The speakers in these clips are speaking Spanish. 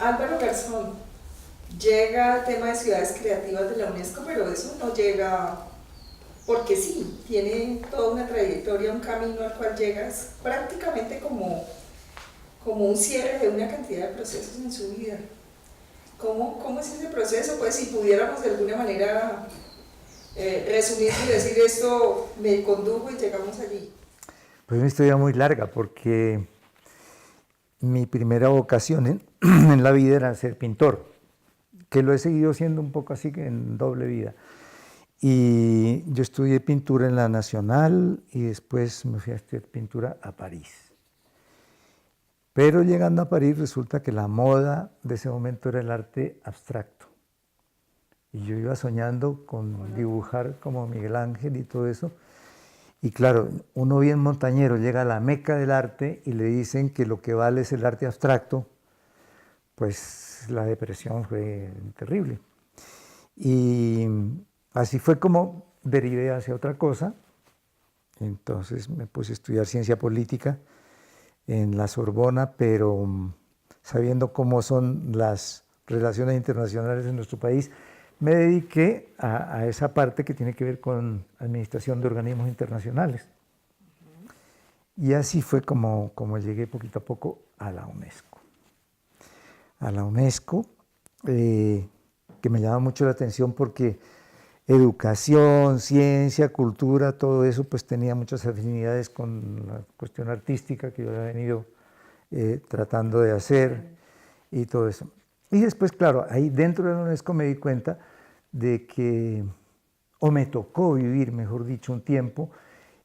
Álvaro Garzón, llega el tema de ciudades creativas de la UNESCO, pero eso no llega porque sí, tiene toda una trayectoria, un camino al cual llegas prácticamente como un cierre de una cantidad de procesos en su vida. ¿Cómo es ese proceso? Pues si pudiéramos de alguna manera resumir y decir esto me condujo y llegamos allí. Pues una historia muy larga porque mi primera vocación en la vida era ser pintor, que lo he seguido siendo un poco así que en doble vida. Y yo estudié pintura en la Nacional y después me fui a estudiar pintura a París. Pero llegando a París resulta que la moda de ese momento era el arte abstracto. Y yo iba soñando con dibujar como Miguel Ángel y todo eso. Y claro, uno bien montañero llega a la meca del arte y le dicen que lo que vale es el arte abstracto, pues la depresión fue terrible. Y así fue como derivé hacia otra cosa. Entonces me puse a estudiar ciencia política en la Sorbona, pero sabiendo cómo son las relaciones internacionales en nuestro país, me dediqué a esa parte que tiene que ver con administración de organismos internacionales. Y así fue como llegué poquito a poco a la UNESCO. A la UNESCO, que me llama mucho la atención porque educación, ciencia, cultura, todo eso pues tenía muchas afinidades con la cuestión artística que yo había venido tratando de hacer y todo eso. Y después, claro, ahí dentro de la UNESCO me di cuenta de que, o me tocó vivir, mejor dicho, un tiempo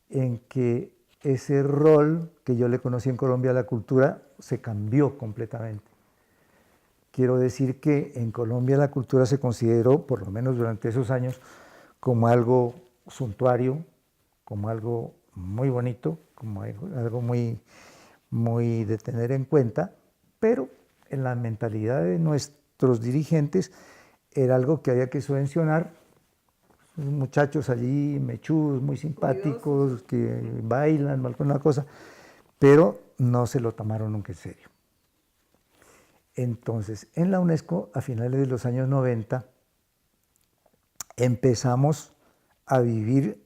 en que ese rol que yo le conocí en Colombia a la cultura se cambió completamente. Quiero decir que en Colombia la cultura se consideró, por lo menos durante esos años, como algo suntuario, como algo muy bonito, como algo muy de tener en cuenta, pero en la mentalidad de nuestros dirigentes era algo que había que subvencionar. Muchachos allí mechudos, muy simpáticos, que bailan o alguna cosa, pero no se lo tomaron nunca en serio. Entonces, en la UNESCO, a finales de los años 90, empezamos a vivir,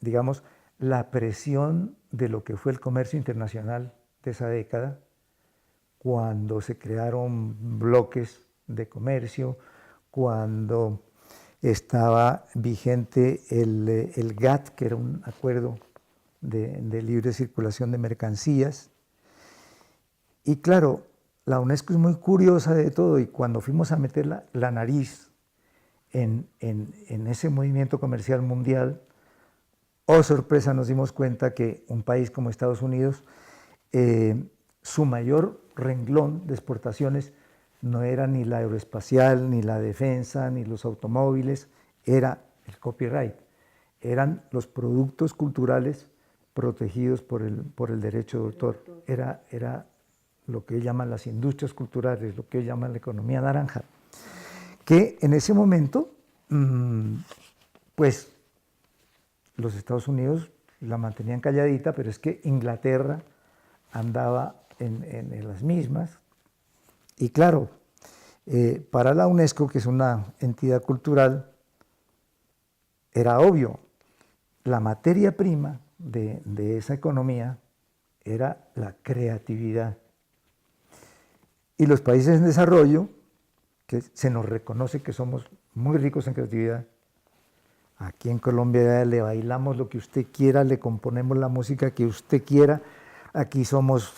digamos, la presión de lo que fue el comercio internacional de esa década, cuando se crearon bloques de comercio, cuando estaba vigente el GATT, que era un acuerdo de libre circulación de mercancías. Y claro, la UNESCO es muy curiosa de todo y cuando fuimos a meter la nariz en ese movimiento comercial mundial, oh sorpresa, nos dimos cuenta que un país como Estados Unidos, su mayor renglón de exportaciones no era ni la aeroespacial, ni la defensa, ni los automóviles, era el copyright, eran los productos culturales protegidos por el derecho de autor, era lo que llaman las industrias culturales, lo que llaman la economía naranja, que en ese momento, pues los Estados Unidos la mantenían calladita, pero es que Inglaterra andaba en las mismas. Y claro, para la UNESCO, que es una entidad cultural, era obvio, la materia prima de esa economía era la creatividad. Y los países en desarrollo, que se nos reconoce que somos muy ricos en creatividad, aquí en Colombia le bailamos lo que usted quiera, le componemos la música que usted quiera, aquí somos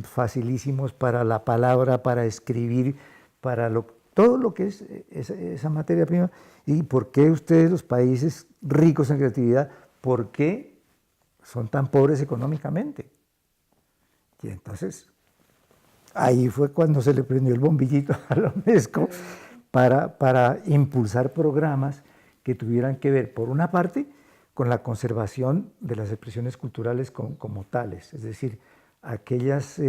facilísimos para la palabra, para escribir, para todo lo que es esa materia prima. ¿Y por qué ustedes, los países ricos en creatividad, por qué son tan pobres económicamente? Y entonces, ahí fue cuando se le prendió el bombillito a la UNESCO para impulsar programas que tuvieran que ver, por una parte, con la conservación de las expresiones culturales como tales, es decir, aquellas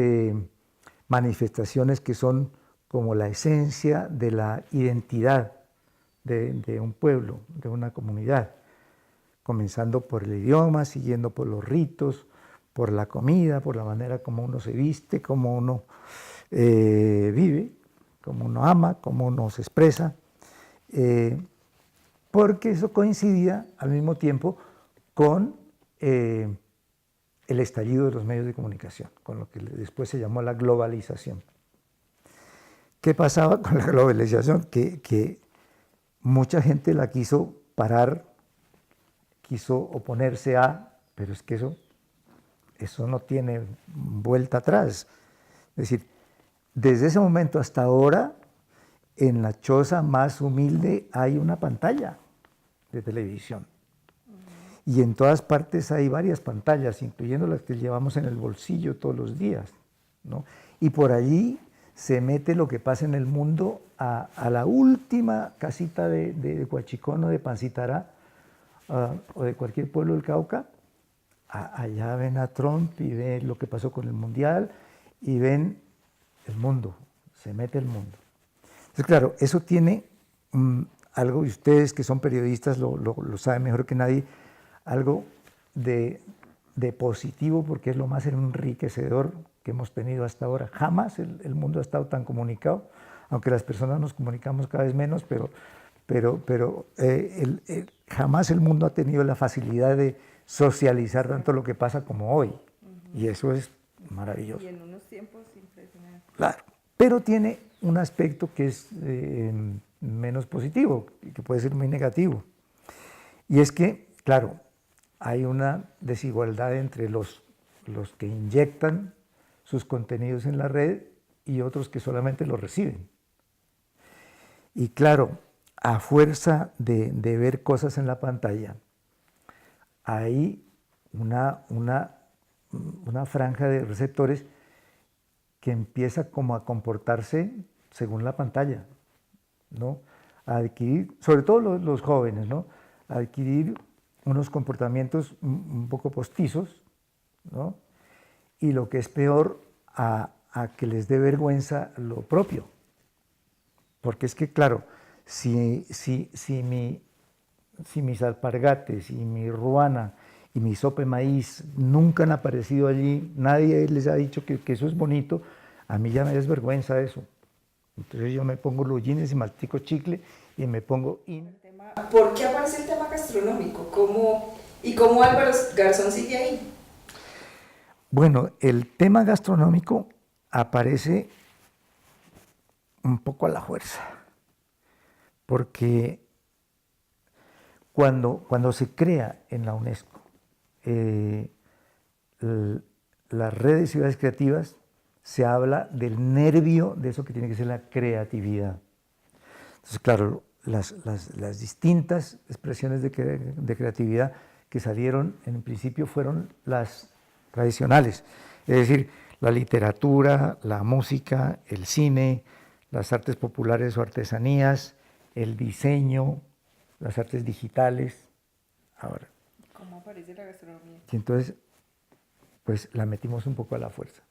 manifestaciones que son como la esencia de la identidad de un pueblo, de una comunidad, comenzando por el idioma, siguiendo por los ritos, por la comida, por la manera como uno se viste, como uno vive, cómo uno ama, cómo uno se expresa, porque eso coincidía al mismo tiempo con el estallido de los medios de comunicación, con lo que después se llamó la globalización. ¿Qué pasaba con la globalización? Que mucha gente la quiso parar, quiso oponerse a, pero es que eso no tiene vuelta atrás. Es decir, desde ese momento hasta ahora, en la choza más humilde hay una pantalla de televisión. Y en todas partes hay varias pantallas, incluyendo las que llevamos en el bolsillo todos los días, ¿no? Y por allí se mete lo que pasa en el mundo a la última casita de Huachicón o de Pancitará, o de cualquier pueblo del Cauca. Allá ven a Trump y ven lo que pasó con el Mundial y ven el mundo, se mete el mundo. Entonces, claro, eso tiene algo, y ustedes que son periodistas lo saben mejor que nadie, algo de positivo, porque es lo más enriquecedor que hemos tenido hasta ahora. Jamás el mundo ha estado tan comunicado, aunque las personas nos comunicamos cada vez menos, pero jamás el mundo ha tenido la facilidad de socializar tanto lo que pasa como hoy. Y eso es maravilloso. Y en unos tiempos impresionantes. Claro, pero tiene un aspecto que es menos positivo, que puede ser muy negativo. Y es que, claro, hay una desigualdad entre los que inyectan sus contenidos en la red y otros que solamente los reciben. Y claro, a fuerza de ver cosas en la pantalla, hay una franja de receptores que empieza como a comportarse según la pantalla, ¿no? A adquirir, sobre todo los jóvenes, ¿no? A adquirir unos comportamientos un poco postizos, ¿no? Y lo que es peor, a que les dé vergüenza lo propio. Porque es que, claro, si mis alpargates y mi ruana y mi sopa de maíz nunca han aparecido allí, nadie les ha dicho que eso es bonito, a mí ya me desvergüenza eso. Entonces yo me pongo los jeans y mastico chicle y me pongo in. ¿Por qué aparece el tema gastronómico? ¿Cómo Álvaro Garzón sigue ahí? Bueno, el tema gastronómico aparece un poco a la fuerza, porque cuando se crea en la UNESCO las redes de ciudades creativas, se habla del nervio de eso que tiene que ser la creatividad. Entonces, claro, las distintas expresiones de creatividad que salieron en principio fueron las tradicionales, es decir, la literatura, la música, el cine, las artes populares o artesanías, el diseño, las artes digitales. Ahora, ¿cómo aparece la gastronomía? Y entonces, pues la metimos un poco a la fuerza.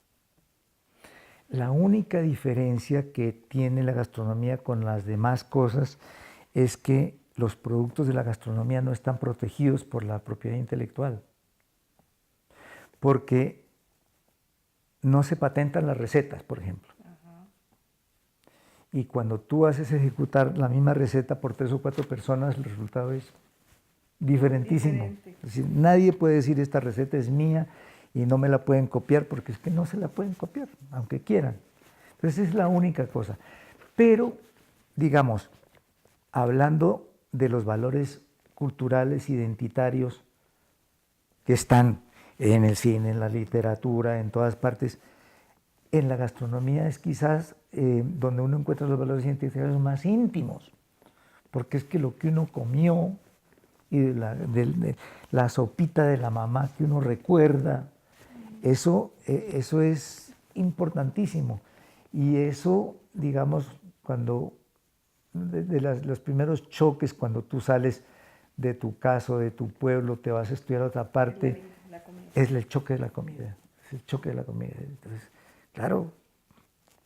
La única diferencia que tiene la gastronomía con las demás cosas es que los productos de la gastronomía no están protegidos por la propiedad intelectual, porque no se patentan las recetas, por ejemplo. Y cuando tú haces ejecutar la misma receta por 3 o 4 personas, el resultado es diferentísimo. Es decir, nadie puede decir esta receta es mía y no me la pueden copiar, porque es que no se la pueden copiar, aunque quieran. Entonces es la única cosa. Pero, digamos, hablando de los valores culturales, identitarios, que están en el cine, en la literatura, en todas partes, en la gastronomía es quizás donde uno encuentra los valores identitarios más íntimos, porque es que lo que uno comió y de la sopita de la mamá que uno recuerda, eso es importantísimo. Y eso, digamos, cuando los primeros choques, cuando tú sales de tu casa, de tu pueblo, te vas a estudiar a otra parte, es el choque de la comida. Es el choque de la comida. Entonces, claro,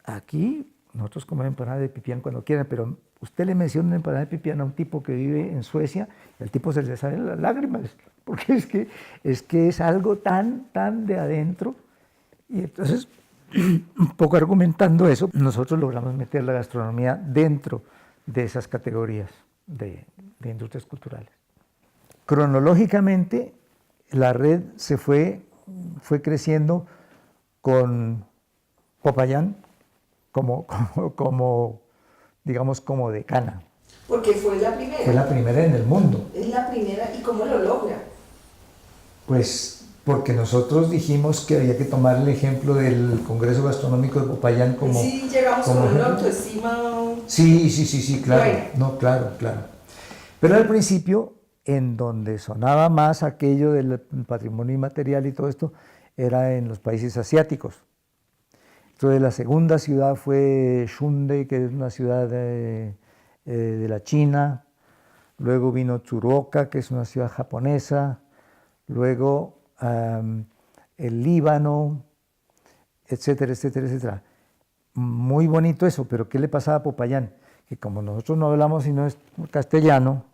aquí nosotros comemos empanada de pipián cuando quieran, pero usted le menciona una empanada de pipián a un tipo que vive en Suecia, y al tipo se le salen las lágrimas, porque es que es algo tan de adentro. Y entonces, un poco argumentando eso, nosotros logramos meter la gastronomía dentro de esas categorías de industrias culturales. Cronológicamente, la red fue creciendo con Popayán digamos, como decana. Porque fue la primera. Fue la primera en el mundo. Es la primera. ¿Y cómo lo logra? Pues porque nosotros dijimos que había que tomar el ejemplo del Congreso Gastronómico de Popayán como... Sí, llegamos como con una ejemplo. autoestima... Sí, claro. Bueno. No, claro. Pero al principio, en donde sonaba más aquello del patrimonio inmaterial y todo esto, era en los países asiáticos. Entonces la segunda ciudad fue Shunde, que es una ciudad de la China. Luego vino Tsuruoka, que es una ciudad japonesa. Luego el Líbano, etcétera. Muy bonito eso, pero ¿qué le pasaba a Popayán? Que como nosotros no hablamos sino castellano,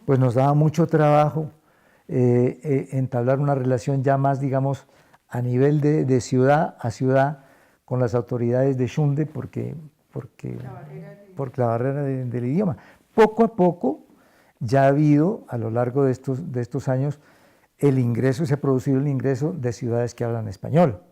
pues nos daba mucho trabajo entablar una relación ya más, digamos, a nivel de ciudad a ciudad con las autoridades de Shunde por la barrera del idioma. Poco a poco ya ha habido, a lo largo de estos años, se ha producido el ingreso de ciudades que hablan español.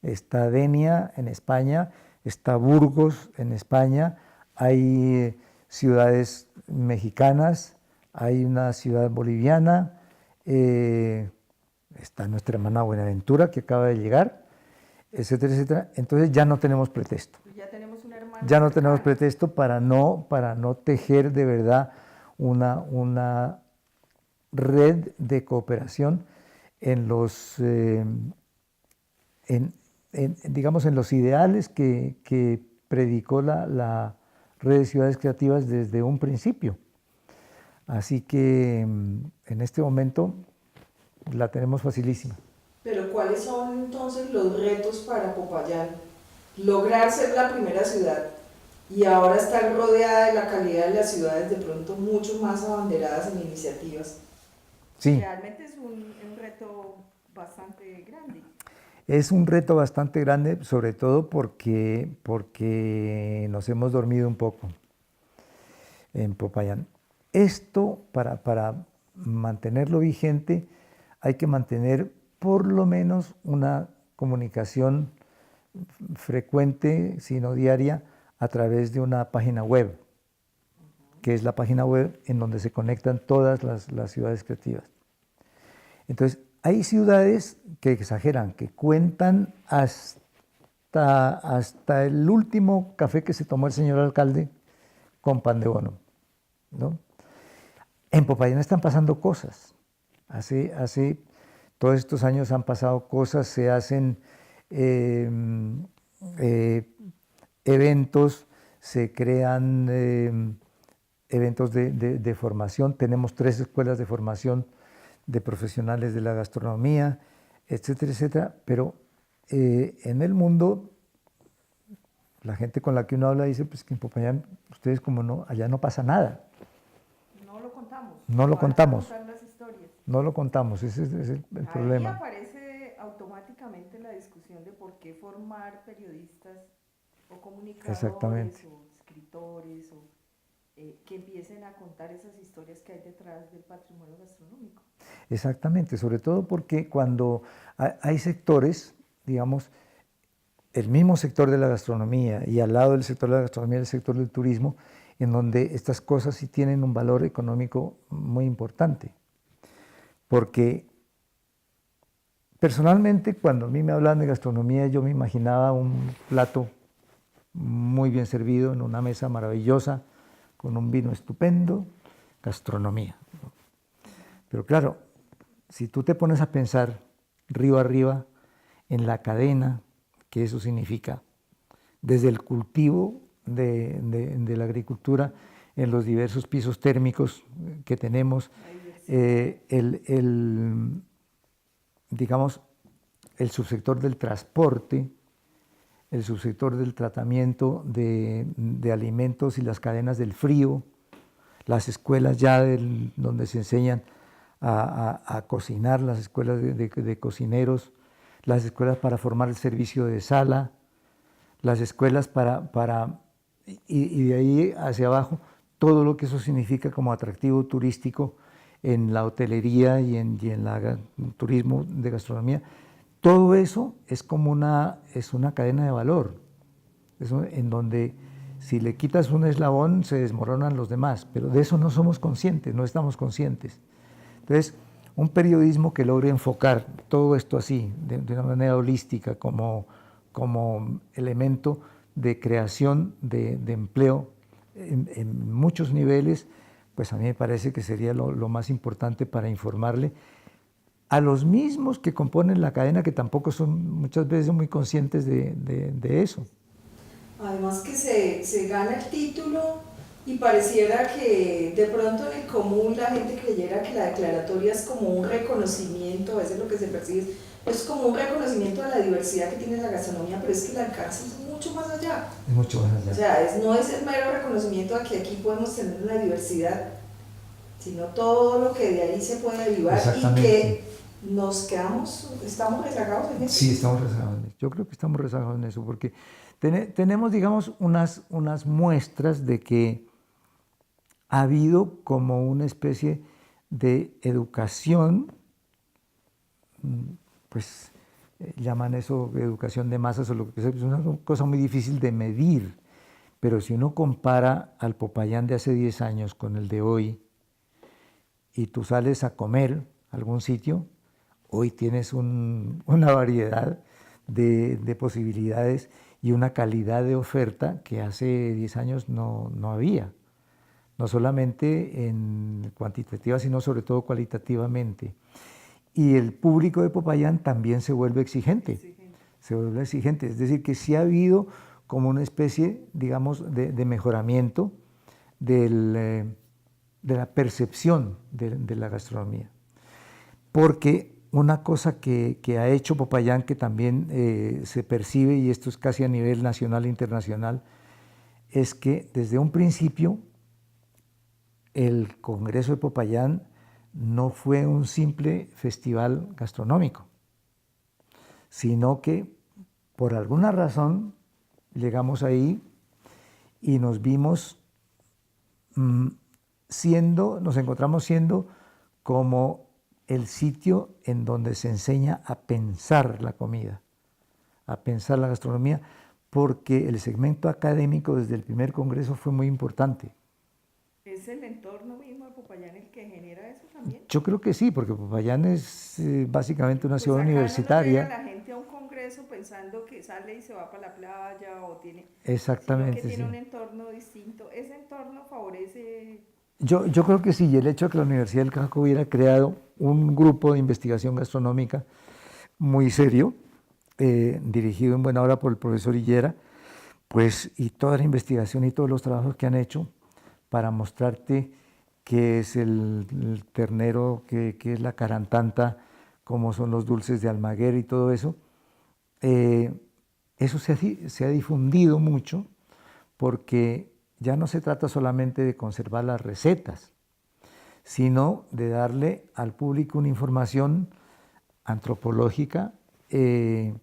Está Denia en España, está Burgos en España, hay ciudades mexicanas, hay una ciudad boliviana, está nuestra hermana Buenaventura que acaba de llegar, etcétera. Entonces ya no tenemos pretexto. Ya tenemos una hermana. Ya no tenemos pretexto para no tejer de verdad una red de cooperación en los digamos en los ideales que predicó la red de ciudades creativas desde un principio. Así que en este momento la tenemos facilísima. Pero ¿cuáles son entonces los retos para Popayán? Lograr ser la primera ciudad y ahora estar rodeada de la calidad de las ciudades de pronto mucho más abanderadas en iniciativas. Sí. Realmente es un reto bastante grande. Es un reto bastante grande, sobre todo porque nos hemos dormido un poco en Popayán. Esto, para mantenerlo vigente, hay que mantener por lo menos una comunicación frecuente, si no diaria, a través de una página web, que es la página web en donde se conectan todas las ciudades creativas. Entonces, hay ciudades que exageran, que cuentan hasta el último café que se tomó el señor alcalde con pan de bono, ¿no? En Popayán están pasando cosas. Hace todos estos años han pasado cosas, se hacen eventos, se crean eventos de formación. Tenemos 3 escuelas de formación de profesionales de la gastronomía, etcétera. Pero en el mundo, la gente con la que uno habla dice pues que en Popayán, ustedes como no, allá no pasa nada. No lo contamos. No lo contamos, ese es el problema. Ahí aparece automáticamente la discusión de por qué formar periodistas o comunicadores o escritores o que empiecen a contar esas historias que hay detrás del patrimonio gastronómico. Exactamente, sobre todo porque cuando hay sectores, digamos, el mismo sector de la gastronomía y al lado del sector de la gastronomía el sector del turismo, en donde estas cosas sí tienen un valor económico muy importante. Porque personalmente cuando a mí me hablaban de gastronomía yo me imaginaba un plato muy bien servido en una mesa maravillosa, con un vino estupendo, gastronomía. Pero claro, si tú te pones a pensar río arriba en la cadena, que eso significa, desde el cultivo de la agricultura, en los diversos pisos térmicos que tenemos, digamos, el subsector del transporte, el subsector del tratamiento de alimentos y las cadenas del frío, las escuelas ya donde se enseñan a cocinar, las escuelas de cocineros, las escuelas para formar el servicio de sala, las escuelas y de ahí hacia abajo, todo lo que eso significa como atractivo turístico en la hotelería y en turismo de gastronomía. Todo eso es como es una cadena de valor, en donde si le quitas un eslabón se desmoronan los demás, pero de eso no somos conscientes, no estamos conscientes. Entonces, un periodismo que logre enfocar todo esto así, de una manera holística, como elemento de creación de empleo en muchos niveles, pues a mí me parece que sería lo más importante para informarle a los mismos que componen la cadena, que tampoco son muchas veces muy conscientes de eso. Además que se gana el título y pareciera que de pronto en el común la gente creyera que la declaratoria es como un reconocimiento, a veces lo que se percibe es como un reconocimiento de la diversidad que tiene la gastronomía, pero es que el alcance es mucho más allá. Es mucho más allá. O sea, no es el mero reconocimiento de que aquí podemos tener una diversidad, sino todo lo que de ahí se puede derivar y que estamos rezagados en eso. Sí, estamos rezagados en eso. Yo creo que estamos rezagados en eso, porque tenemos, digamos, unas muestras de que ha habido como una especie de educación, pues llaman eso educación de masas o lo que sea, es una cosa muy difícil de medir, pero si uno compara al Popayán de hace 10 años con el de hoy, y tú sales a comer a algún sitio, hoy tienes una variedad de posibilidades y una calidad de oferta que hace 10 años no había, no solamente en cuantitativa, sino sobre todo cualitativamente. Y el público de Popayán también se vuelve exigente, es decir, que sí ha habido como una especie, digamos, de mejoramiento de la percepción de la gastronomía. Porque una cosa que ha hecho Popayán, que también se percibe, y esto es casi a nivel nacional e internacional, es que desde un principio el Congreso de Popayán no fue un simple festival gastronómico, sino que por alguna razón llegamos ahí y nos vimos nos encontramos siendo como el sitio en donde se enseña a pensar la comida, a pensar la gastronomía, porque el segmento académico desde el primer congreso fue muy importante. ¿Es el entorno mismo de Popayán el que genera eso también? Yo creo que sí, porque Popayán es básicamente una ciudad universitaria. No llega la gente a un congreso pensando que sale y se va para la playa o tiene, exactamente, sino que tiene sí. un entorno distinto. ¿Ese entorno favorece? Yo creo que sí, y el hecho de que la Universidad del Cauca hubiera creado un grupo de investigación gastronómica muy serio, dirigido en buena hora por el profesor Higuera, pues, y toda la investigación y todos los trabajos que han hecho para mostrarte qué es el ternero, qué es la carantanta, cómo son los dulces de Almaguer y todo eso, eso se ha difundido mucho, porque ya no se trata solamente de conservar las recetas, sino de darle al público una información antropológica que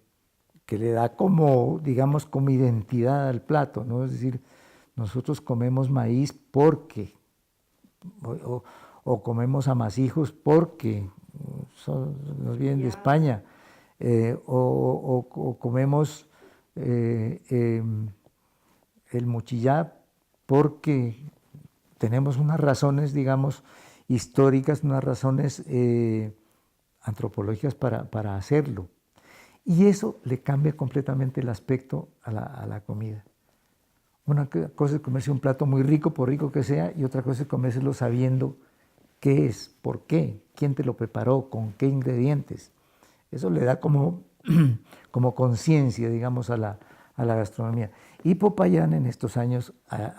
le da como, digamos, como identidad al plato, ¿no? Es decir, nosotros comemos maíz porque, o comemos amasijos porque nos vienen de España, o comemos el mochillá porque tenemos unas razones, digamos, históricas, unas razones antropológicas para hacerlo. Y eso le cambia completamente el aspecto a la comida. Una cosa es comerse un plato muy rico, por rico que sea, y otra cosa es comérselo sabiendo qué es, por qué, quién te lo preparó, con qué ingredientes. Eso le da como conciencia, digamos, a la gastronomía. Y Popayán en estos años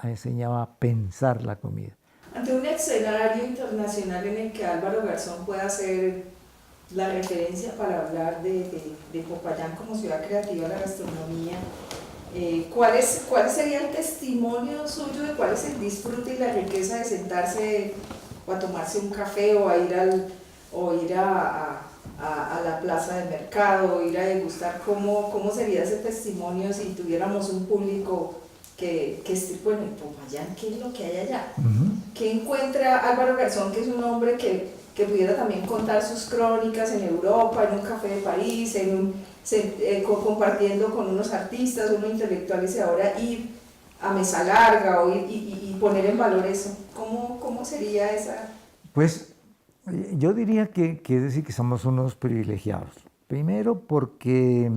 enseñaba a pensar la comida. Ante un escenario internacional en el que Álvaro Garzón pueda ser la referencia para hablar de Popayán como ciudad creativa de la gastronomía, ¿cuál sería el testimonio suyo de cuál es el disfrute y la riqueza de sentarse o a tomarse un café o a ir a la la plaza del mercado, ir a degustar cómo sería ese testimonio si tuviéramos un público que esté, bueno, en Popayán, ¿qué es lo que hay allá? ¿Qué encuentra Álvaro Garzón, que es un hombre que pudiera también contar sus crónicas en Europa, en un café de París, compartiendo con unos artistas, unos intelectuales, y ahora ir a mesa larga y poner en valor eso? ¿Cómo sería esa? Pues yo diría que es decir que somos unos privilegiados. Primero porque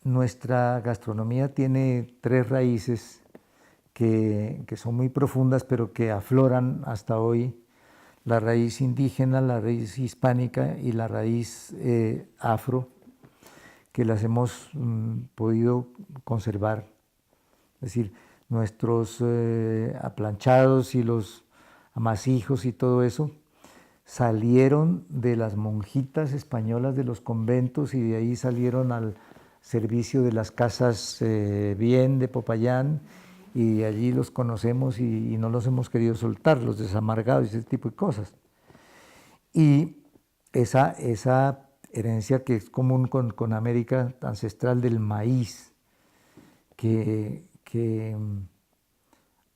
nuestra gastronomía tiene tres raíces que son muy profundas, pero que afloran hasta hoy: la raíz indígena, la raíz hispánica y la raíz afro, que las hemos podido conservar. Es decir, nuestros aplanchados y los amasijos y todo eso salieron de las monjitas españolas de los conventos, y de ahí salieron al servicio de las casas bien de Popayán, y de allí los conocemos y no los hemos querido soltar, los desamargados y ese tipo de cosas. Y esa herencia que es común con América ancestral del maíz, que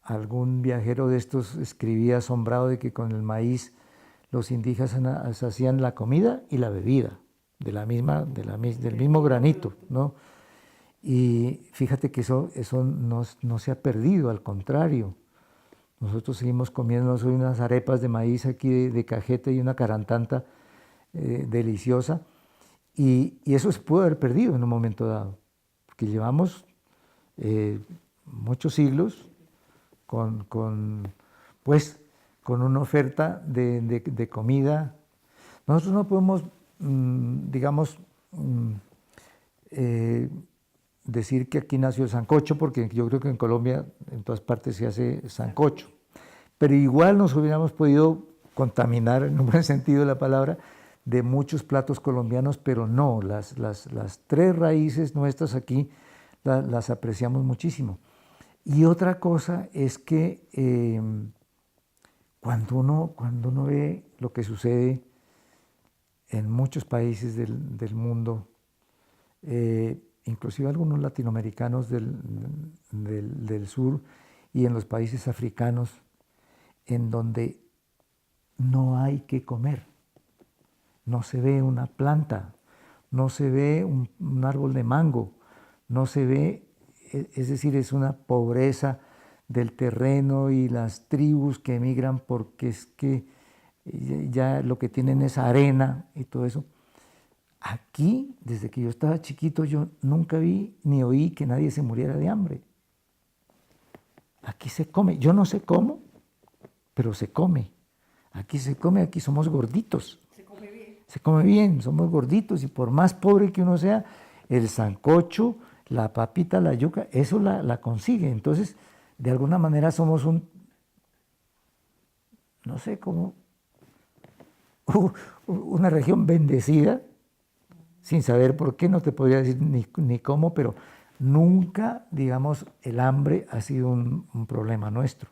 algún viajero de estos escribía asombrado de que con el maíz los indígenas hacían la comida y la bebida del mismo granito, ¿no? Y fíjate que eso no se ha perdido, al contrario. Nosotros seguimos comiendo hoy unas arepas de maíz aquí de cajeta y una carantanta deliciosa, y eso se pudo haber perdido en un momento dado, porque llevamos muchos siglos pues, con una oferta de comida. Nosotros no podemos, digamos, decir que aquí nació el sancocho, porque yo creo que en Colombia en todas partes se hace sancocho, pero igual nos hubiéramos podido contaminar, en un buen sentido de la palabra, de muchos platos colombianos, pero no, las tres raíces nuestras aquí las apreciamos muchísimo. Y otra cosa es que cuando uno ve lo que sucede en muchos países del mundo, inclusive algunos latinoamericanos del sur, y en los países africanos, en donde no hay que comer, no se ve una planta, no se ve un árbol de mango, no se ve, es decir, es una pobreza del terreno, y las tribus que emigran porque es que ya lo que tienen es arena y todo eso. Aquí, desde que yo estaba chiquito, yo nunca vi ni oí que nadie se muriera de hambre. Aquí se come, yo no sé cómo, pero se come. Aquí se come, aquí somos gorditos. Se come bien. Se come bien, somos gorditos, y por más pobre que uno sea, el sancocho, la papita, la yuca, eso la consigue. Entonces, de alguna manera somos no sé cómo, una región bendecida, sin saber por qué, no te podría decir ni cómo, pero nunca, digamos, el hambre ha sido un problema nuestro.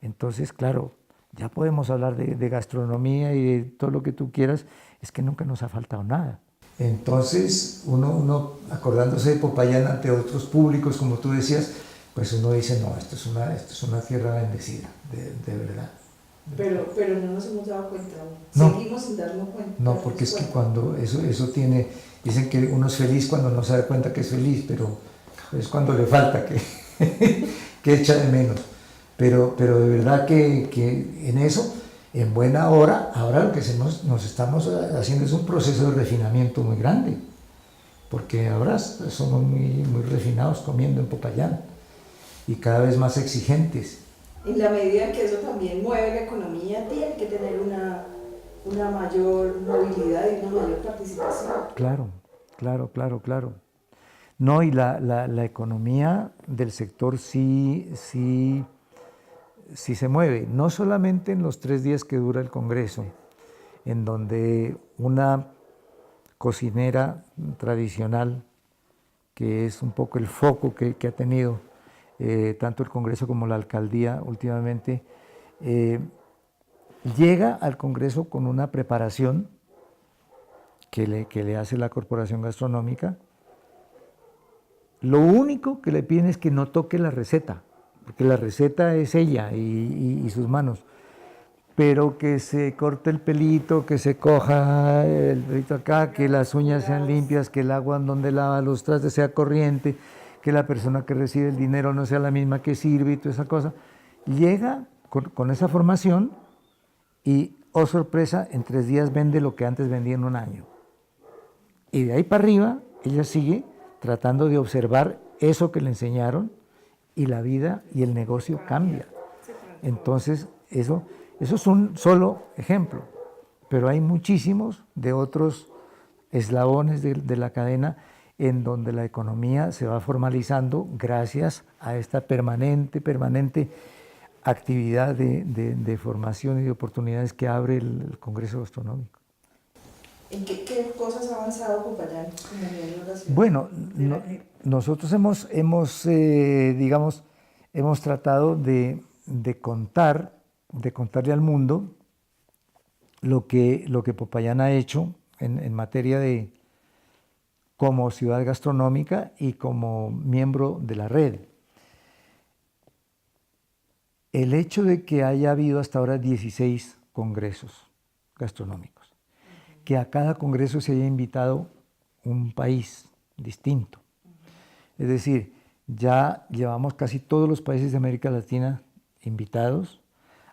Entonces, claro, ya podemos hablar de gastronomía y de todo lo que tú quieras, es que nunca nos ha faltado nada. Entonces, uno acordándose de Popayán ante otros públicos, como tú decías, pues uno dice, no, esto es una tierra bendecida, de verdad. Pero no nos hemos dado cuenta aún. No. Seguimos sin darnos cuenta. No, porque es que cuando eso tiene, dicen que uno es feliz cuando no se da cuenta que es feliz, pero es cuando le falta que echa de menos. Pero de verdad que en eso, en buena hora, ahora lo que nos estamos haciendo es un proceso de refinamiento muy grande, porque ahora somos muy refinados comiendo en Popayán y cada vez más exigentes. En la medida en que eso también mueve la economía, tiene que tener una mayor movilidad y una mayor participación. Claro. No, y la economía del sector sí se mueve, no solamente en los 3 días que dura el Congreso, en donde una cocinera tradicional, que es un poco el foco que ha tenido tanto el Congreso como la alcaldía últimamente, llega al Congreso con una preparación que le hace la Corporación Gastronómica. Lo único que le piden es que no toque la receta, porque la receta es ella y sus manos, pero que se corte el pelito, que se coja el pelito acá, que las uñas sean limpias, que el agua en donde lava los trastes sea corriente, que la persona que recibe el dinero no sea la misma que sirve y toda esa cosa. Llega con esa formación y, oh sorpresa, en 3 días vende lo que antes vendía en un año. Y de ahí para arriba, ella sigue tratando de observar eso que le enseñaron y la vida y el negocio cambia. Entonces, eso es un solo ejemplo, pero hay muchísimos de otros eslabones de la cadena en donde la economía se va formalizando gracias a esta permanente actividad de formación y de oportunidades que abre el Congreso Gastronómico. ¿En qué cosas ha avanzado Popayán en el nivel de la ciudad? Bueno, nosotros digamos, hemos tratado de contarle al mundo lo que Popayán ha hecho en materia de como ciudad gastronómica y como miembro de la red. El hecho de que haya habido hasta ahora 16 congresos gastronómicos, que a cada congreso se haya invitado un país distinto. Es decir, ya llevamos casi todos los países de América Latina invitados.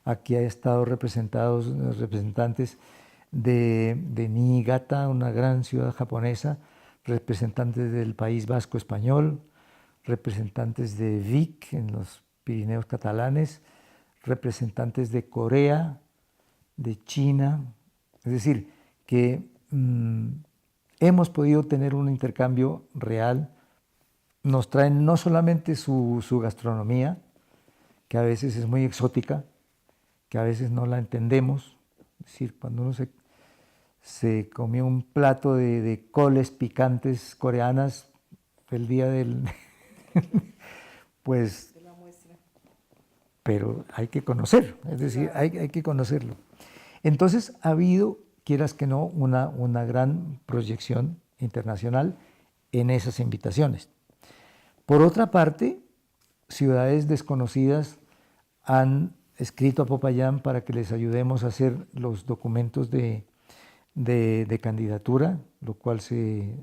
Aquí ha estado representantes de Niigata, una gran ciudad japonesa, representantes del País Vasco español, representantes de Vic en los Pirineos catalanes, representantes de Corea, de China. Es decir, que hemos podido tener un intercambio real. Nos traen no solamente su gastronomía, que a veces es muy exótica, que a veces no la entendemos. Es decir, cuando uno se comió un plato de coles picantes coreanas el día del... pues... De la muestra. Pero hay que conocer, es decir, hay que conocerlo. Entonces ha habido, quieras que no, una gran proyección internacional en esas invitaciones. Por otra parte, ciudades desconocidas han escrito a Popayán para que les ayudemos a hacer los documentos de candidatura, lo cual se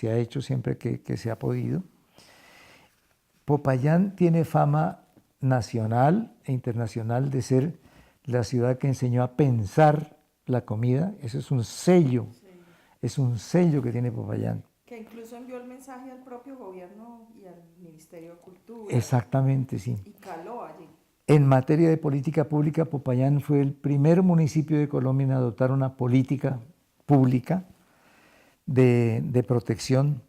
ha hecho siempre que se ha podido. Popayán tiene fama nacional e internacional de ser la ciudad que enseñó a pensar la comida. Eso es un sello, es un sello que tiene Popayán. Que incluso envió el mensaje al propio gobierno y al Ministerio de Cultura. Exactamente, sí. Y caló allí. En materia de política pública, Popayán fue el primer municipio de Colombia en adoptar una política pública de protección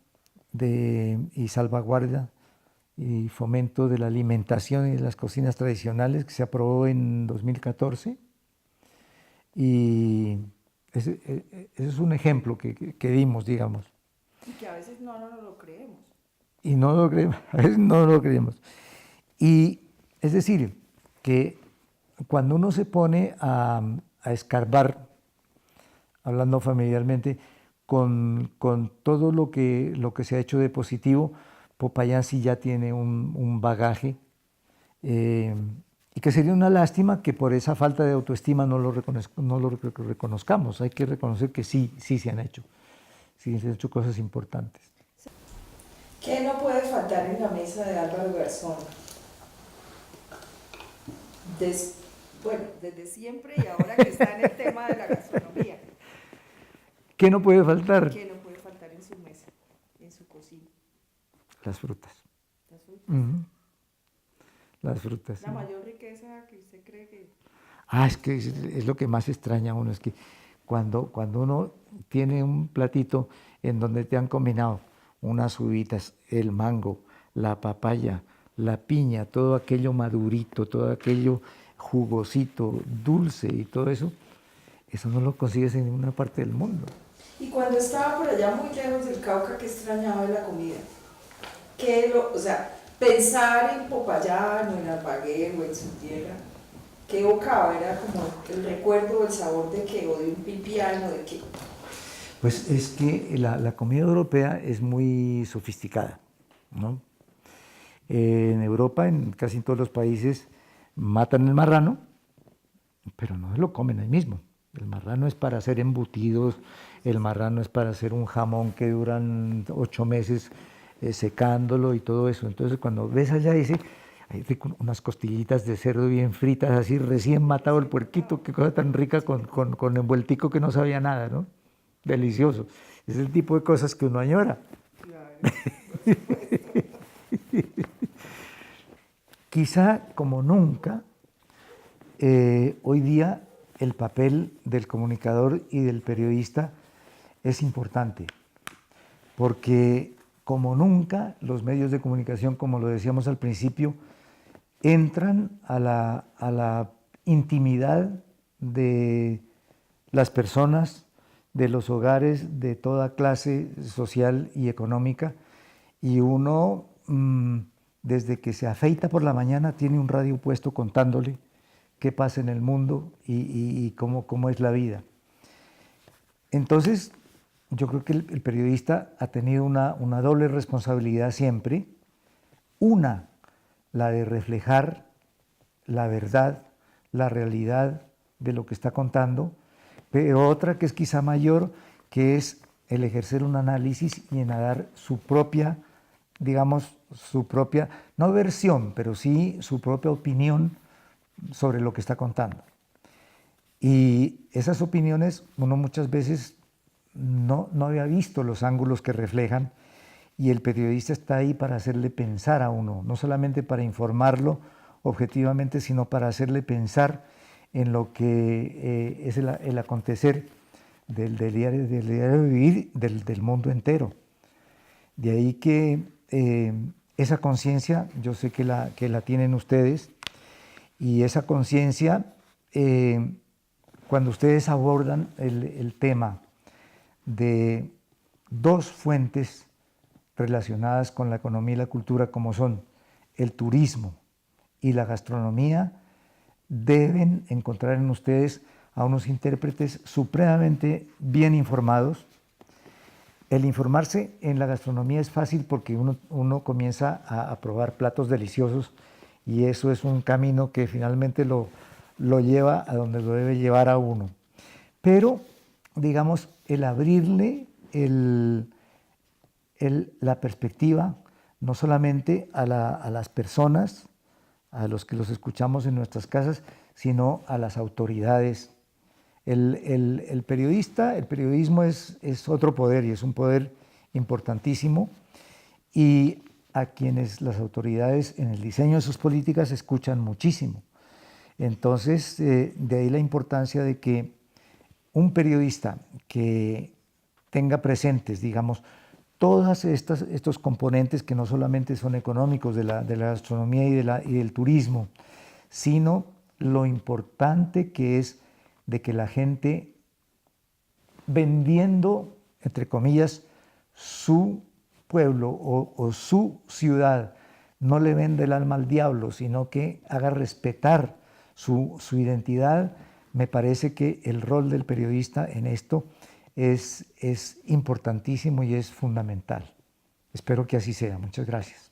y salvaguardia y fomento de la alimentación y de las cocinas tradicionales, que se aprobó en 2014. Y ese es un ejemplo que dimos, digamos. Y que a veces no lo creemos. Y no lo creemos, a veces no lo creemos. Y es decir, que cuando uno se pone a escarbar, hablando familiarmente, con todo lo que se ha hecho de positivo, Popayán sí ya tiene un bagaje, y que sería una lástima que por esa falta de autoestima no lo reconozcamos. Hay que reconocer que sí se han hecho cosas importantes. ¿Qué no puede faltar en la mesa de Álvaro Garzón? Desde siempre y ahora que está en el tema de la gastronomía. ¿Qué no puede faltar? ¿Qué no puede faltar en su mesa, en su cocina? Las frutas. Las frutas. Las frutas. La mayor riqueza que usted cree que... Es que es lo que más extraña a uno, es que cuando uno tiene un platito en donde te han combinado unas uvitas, el mango, la papaya, la piña, todo aquello madurito, todo aquello jugosito, dulce y todo eso no lo consigues en ninguna parte del mundo. Y cuando estaba por allá muy lejos del Cauca, ¿qué extrañaba de la comida? Pensar en Popayán o en Almaguer o en su tierra, ¿qué evocaba? Era como el recuerdo, el sabor de qué, o de un pipián, o de qué. Pues es que la comida europea es muy sofisticada, ¿no? En Europa, en casi todos los países, matan el marrano, pero no se lo comen ahí mismo. El marrano es para hacer embutidos, el marrano es para hacer un jamón que duran 8 meses secándolo y todo eso. Entonces cuando ves allá dice, hay unas costillitas de cerdo bien fritas, así recién matado el puerquito, qué cosa tan rica con envueltico que no sabía nada, ¿no? Delicioso. Es el tipo de cosas que uno añora. Claro, por supuesto. Quizá como nunca, hoy día el papel del comunicador y del periodista es importante, porque como nunca los medios de comunicación, como lo decíamos al principio, entran a la intimidad de las personas, de los hogares, de toda clase social y económica, y uno desde que se afeita por la mañana tiene un radio puesto contándole qué pasa en el mundo y cómo es la vida. Entonces, yo creo que el periodista ha tenido una doble responsabilidad siempre. Una, la de reflejar la verdad, la realidad de lo que está contando, pero otra que es quizá mayor, que es el ejercer un análisis y en dar su propia, digamos, su propia, no versión, pero sí su propia opinión sobre lo que está contando. Y esas opiniones uno muchas veces no había visto los ángulos que reflejan, y el periodista está ahí para hacerle pensar a uno, no solamente para informarlo objetivamente, sino para hacerle pensar en lo que es el acontecer del diario vivir del mundo entero. De ahí que esa conciencia yo sé que la tienen ustedes, y esa conciencia, cuando ustedes abordan el tema de dos fuentes relacionadas con la economía y la cultura, como son el turismo y la gastronomía, deben encontrar en ustedes a unos intérpretes supremamente bien informados. El informarse en la gastronomía es fácil porque uno comienza a probar platos deliciosos, y eso es un camino que finalmente lo lleva a donde lo debe llevar a uno. Pero, digamos, el abrirle la perspectiva no solamente a las personas, a los que los escuchamos en nuestras casas, sino a las autoridades. El periodismo es otro poder, y es un poder importantísimo, y a quienes las autoridades en el diseño de sus políticas escuchan muchísimo. Entonces, de ahí la importancia de que un periodista que tenga presentes, digamos, todos estos componentes que no solamente son económicos de la gastronomía y del turismo, sino lo importante que es de que la gente, vendiendo, entre comillas, su pueblo o su ciudad, no le vende el alma al diablo, sino que haga respetar su identidad. Me parece que el rol del periodista en esto es importantísimo y es fundamental. Espero que así sea. Muchas gracias.